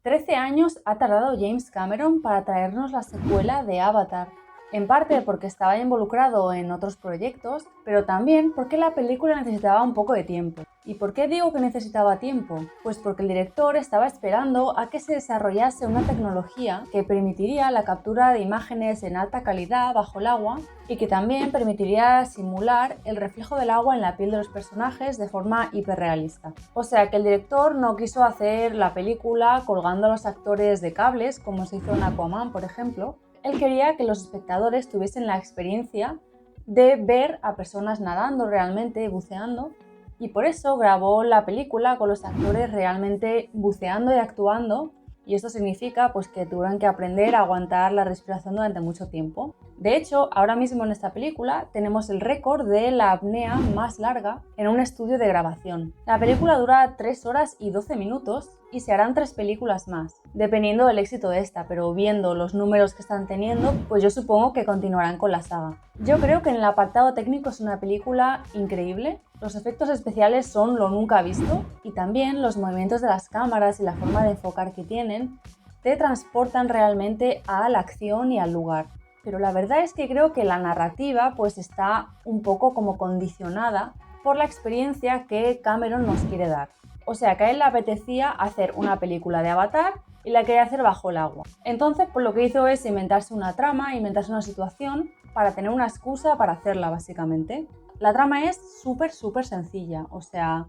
13 años ha tardado James Cameron para traernos la secuela de Avatar, en parte porque estaba involucrado en otros proyectos, pero también porque la película necesitaba un poco de tiempo. ¿Y por qué digo que necesitaba tiempo? Pues porque el director estaba esperando a que se desarrollase una tecnología que permitiría la captura de imágenes en alta calidad bajo el agua y que también permitiría simular el reflejo del agua en la piel de los personajes de forma hiperrealista. O sea que el director no quiso hacer la película colgando a los actores de cables como se hizo en Aquaman, por ejemplo. Él quería que los espectadores tuviesen la experiencia de ver a personas nadando realmente, buceando, y por eso grabó la película con los actores realmente buceando y actuando, y esto significa pues que tuvieron que aprender a aguantar la respiración durante mucho tiempo. De hecho, ahora mismo en esta película tenemos el récord de la apnea más larga en un estudio de grabación. La película dura 3 horas y 12 minutos y se harán 3 películas más, dependiendo del éxito de esta, pero viendo los números que están teniendo, pues yo supongo que continuarán con la saga. Yo creo que en el apartado técnico es una película increíble. Los efectos especiales son lo nunca visto y también los movimientos de las cámaras y la forma de enfocar que tienen te transportan realmente a la acción y al lugar. Pero la verdad es que creo que la narrativa pues está un poco como condicionada por la experiencia que Cameron nos quiere dar. O sea que a él le apetecía hacer una película de Avatar y la quería hacer bajo el agua. Entonces pues lo que hizo es inventarse una trama, inventarse una situación para tener una excusa para hacerla básicamente. La trama es súper sencilla, o sea,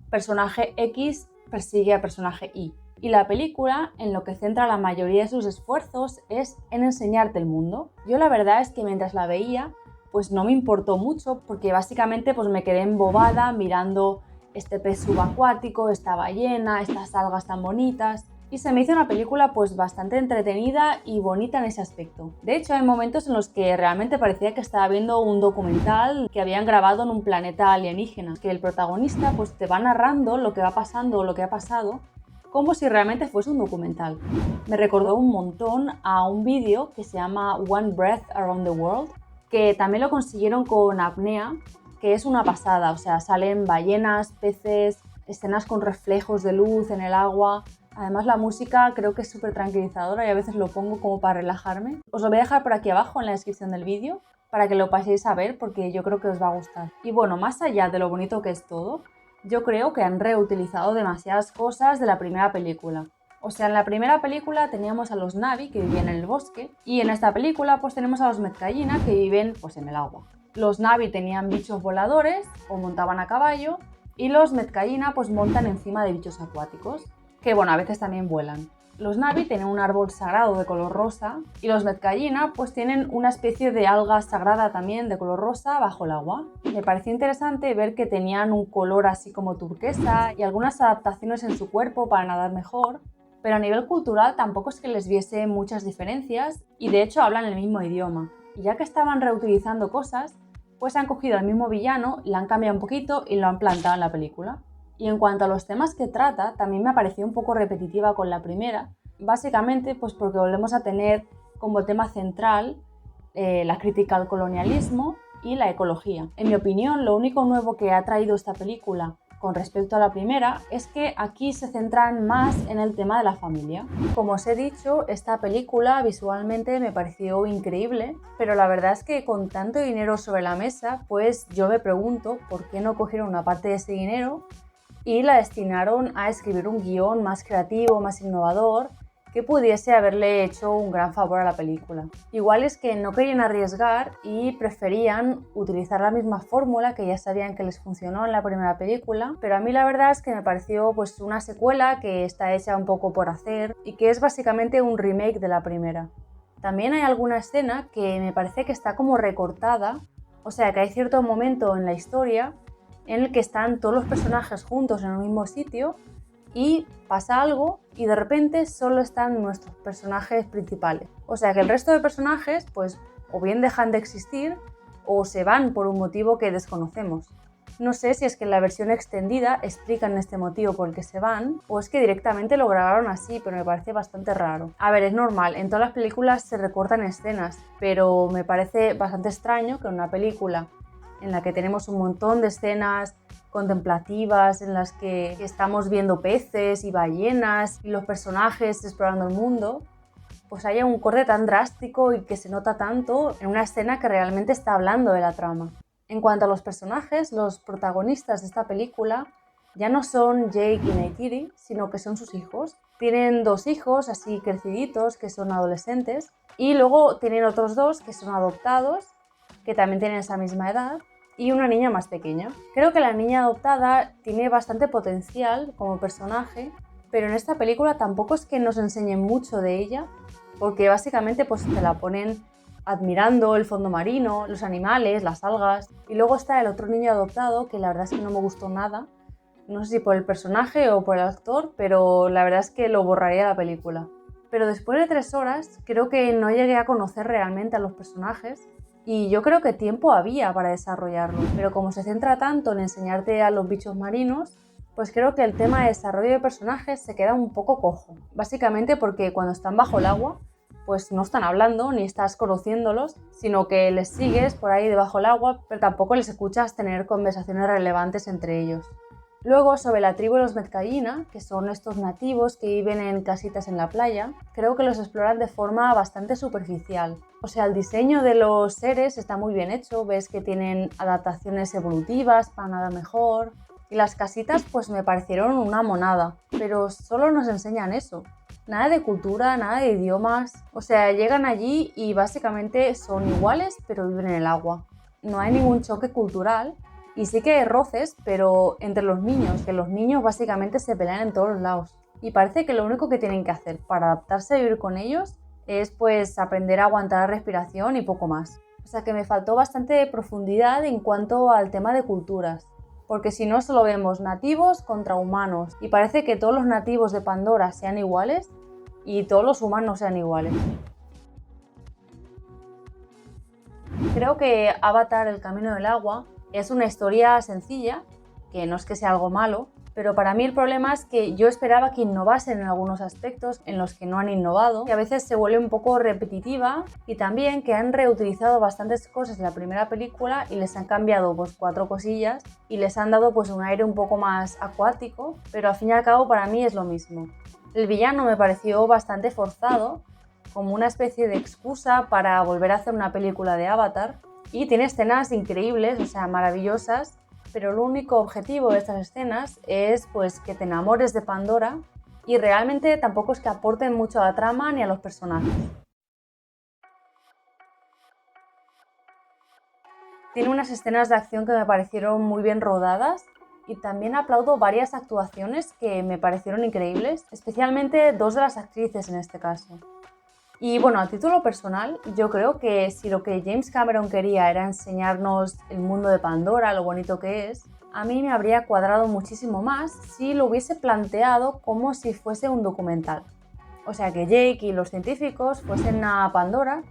personaje X persigue a personaje Y. Y la película en lo que centra la mayoría de sus esfuerzos es en enseñarte el mundo. Yo la verdad es que mientras la veía, pues no me importó mucho porque básicamente pues me quedé embobada mirando este pez subacuático, esta ballena, estas algas tan bonitas. Y se me hizo una película pues bastante entretenida y bonita en ese aspecto. De hecho, hay momentos en los que realmente parecía que estaba viendo un documental que habían grabado en un planeta alienígena, que el protagonista pues te va narrando lo que va pasando o lo que ha pasado como si realmente fuese un documental. Me recordó un montón a un vídeo que se llama One Breath Around the World, que también lo consiguieron con apnea, que es una pasada, o sea, salen ballenas, peces, escenas con reflejos de luz en el agua. Además la música creo que es súper tranquilizadora y a veces lo pongo como para relajarme. Os lo voy a dejar por aquí abajo en la descripción del vídeo para que lo paséis a ver porque yo creo que os va a gustar. Y bueno, más allá de lo bonito que es todo, yo creo que han reutilizado demasiadas cosas de la primera película. O sea, en la primera película teníamos a los Na'vi que vivían en el bosque y en esta película pues tenemos a los Metkayina que viven pues en el agua. Los Na'vi tenían bichos voladores o montaban a caballo y los Metkayina pues montan encima de bichos acuáticos, que bueno, a veces también vuelan. Los Na'vi tienen un árbol sagrado de color rosa y los Metkayina pues tienen una especie de alga sagrada también de color rosa bajo el agua. Me pareció interesante ver que tenían un color así como turquesa y algunas adaptaciones en su cuerpo para nadar mejor, pero a nivel cultural tampoco es que les viese muchas diferencias y de hecho hablan el mismo idioma. Y ya que estaban reutilizando cosas, pues han cogido al mismo villano, le han cambiado un poquito y lo han plantado en la película. Y en cuanto a los temas que trata, también me pareció un poco repetitiva con la primera, básicamente pues porque volvemos a tener como tema central la crítica al colonialismo y la ecología. En mi opinión, lo único nuevo que ha traído esta película con respecto a la primera es que aquí se centran más en el tema de la familia. Como os he dicho, esta película visualmente me pareció increíble, pero la verdad es que con tanto dinero sobre la mesa, pues yo me pregunto por qué no cogieron una parte de ese dinero y la destinaron a escribir un guión más creativo, más innovador, que pudiese haberle hecho un gran favor a la película. Igual es que no querían arriesgar y preferían utilizar la misma fórmula que ya sabían que les funcionó en la primera película, pero a mí la verdad es que me pareció pues una secuela que está hecha un poco por hacer y que es básicamente un remake de la primera. También hay alguna escena que me parece que está como recortada, o sea que hay cierto momento en la historia en el que están todos los personajes juntos en un mismo sitio y pasa algo y de repente solo están nuestros personajes principales. O sea que el resto de personajes pues o bien dejan de existir o se van por un motivo que desconocemos. No sé si es que en la versión extendida explican este motivo por el que se van o es que directamente lo grabaron así, pero me parece bastante raro. A ver, es normal, en todas las películas se recortan escenas, pero me parece bastante extraño que en una película en la que tenemos un montón de escenas contemplativas en las que estamos viendo peces y ballenas y los personajes explorando el mundo, pues haya un corte tan drástico y que se nota tanto en una escena que realmente está hablando de la trama. En cuanto a los personajes, los protagonistas de esta película ya no son Jake y Neytiri, sino que son sus hijos. Tienen 2 hijos así creciditos que son adolescentes y luego tienen otros 2 que son adoptados, que también tienen esa misma edad, y una niña más pequeña. Creo que la niña adoptada tiene bastante potencial como personaje, pero en esta película tampoco es que nos enseñen mucho de ella, porque básicamente pues te la ponen admirando el fondo marino, los animales, las algas, y luego está el otro niño adoptado que la verdad es que no me gustó nada, no sé si por el personaje o por el actor, pero la verdad es que lo borraría de la película. Pero después de 3 horas creo que no llegué a conocer realmente a los personajes y yo creo que tiempo había para desarrollarlo, pero como se centra tanto en enseñarte a los bichos marinos, pues creo que el tema de desarrollo de personajes se queda un poco cojo. Básicamente porque cuando están bajo el agua, pues no están hablando ni estás conociéndolos, sino que les sigues por ahí debajo del agua, pero tampoco les escuchas tener conversaciones relevantes entre ellos. Luego, sobre la tribu de los Metkayina, que son estos nativos que viven en casitas en la playa, creo que los exploran de forma bastante superficial. O sea, el diseño de los seres está muy bien hecho, ves que tienen adaptaciones evolutivas para nadar mejor, y las casitas pues me parecieron una monada, pero solo nos enseñan eso. Nada de cultura, nada de idiomas, o sea, llegan allí y básicamente son iguales pero viven en el agua. No hay ningún choque cultural. Y sí que hay roces, pero entre los niños, que los niños básicamente se pelean en todos los lados. Y parece que lo único que tienen que hacer para adaptarse a vivir con ellos es pues aprender a aguantar la respiración y poco más. O sea que me faltó bastante profundidad en cuanto al tema de culturas. Porque si no solo vemos nativos contra humanos y parece que todos los nativos de Pandora sean iguales y todos los humanos sean iguales. Creo que Avatar, el camino del agua, es una historia sencilla, que no es que sea algo malo, pero para mí el problema es que yo esperaba que innovasen en algunos aspectos en los que no han innovado, que a veces se vuelve un poco repetitiva y también que han reutilizado bastantes cosas de la primera película y les han cambiado pues 4 cosillas y les han dado pues un aire un poco más acuático, pero al fin y al cabo para mí es lo mismo. El villano me pareció bastante forzado, como una especie de excusa para volver a hacer una película de Avatar, y tiene escenas increíbles, o sea, maravillosas, pero el único objetivo de estas escenas es pues que te enamores de Pandora y realmente tampoco es que aporten mucho a la trama ni a los personajes. Tiene unas escenas de acción que me parecieron muy bien rodadas y también aplaudo varias actuaciones que me parecieron increíbles, especialmente 2 de las actrices en este caso. Y bueno, a título personal, yo creo que si lo que James Cameron quería era enseñarnos el mundo de Pandora, lo bonito que es, a mí me habría cuadrado muchísimo más si lo hubiese planteado como si fuese un documental. O sea, que Jake y los científicos fuesen a Pandora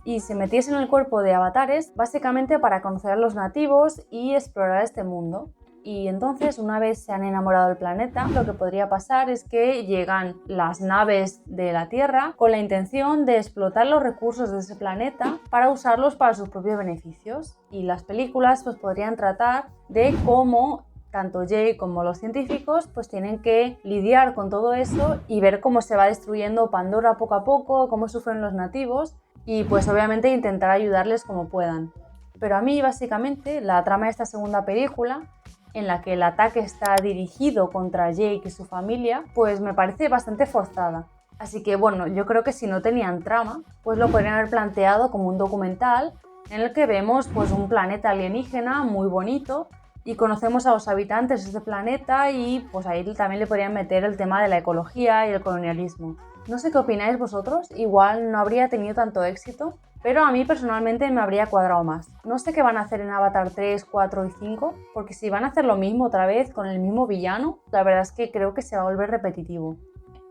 y se metiesen en el cuerpo de avatares básicamente para conocer a los nativos y explorar este mundo. Y entonces, una vez se han enamorado del planeta, lo que podría pasar es que llegan las naves de la Tierra con la intención de explotar los recursos de ese planeta para usarlos para sus propios beneficios. Y las películas pues podrían tratar de cómo tanto Jake como los científicos pues tienen que lidiar con todo eso y ver cómo se va destruyendo Pandora poco a poco, cómo sufren los nativos y pues obviamente intentar ayudarles como puedan. Pero a mí básicamente la trama de esta segunda película, en la que el ataque está dirigido contra Jake y su familia, pues me parece bastante forzada. Así que bueno, yo creo que si no tenían trama, pues lo podrían haber planteado como un documental en el que vemos pues un planeta alienígena muy bonito y conocemos a los habitantes de este planeta y pues ahí también le podrían meter el tema de la ecología y el colonialismo. No sé qué opináis vosotros, igual no habría tenido tanto éxito, pero a mí personalmente me habría cuadrado más. No sé qué van a hacer en Avatar 3, 4 y 5, porque si van a hacer lo mismo otra vez con el mismo villano, la verdad es que creo que se va a volver repetitivo.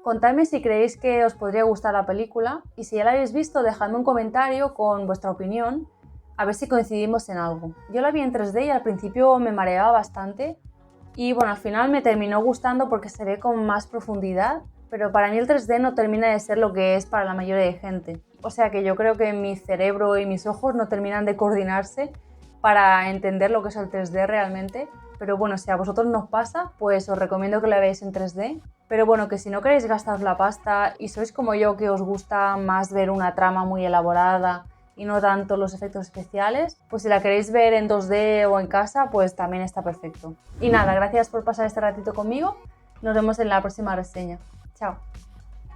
Contadme si creéis que os podría gustar la película y si ya la habéis visto dejadme un comentario con vuestra opinión, a ver si coincidimos en algo. Yo la vi en 3D y al principio me mareaba bastante y bueno, al final me terminó gustando porque se ve con más profundidad, pero para mí el 3D no termina de ser lo que es para la mayoría de gente. O sea que yo creo que mi cerebro y mis ojos no terminan de coordinarse para entender lo que es el 3D realmente. Pero bueno, si a vosotros nos pasa, pues os recomiendo que la veáis en 3D. Pero bueno, que si no queréis gastaros la pasta y sois como yo, que os gusta más ver una trama muy elaborada y no tanto los efectos especiales, pues si la queréis ver en 2D o en casa, pues también está perfecto. Y nada, gracias por pasar este ratito conmigo. Nos vemos en la próxima reseña. Chao.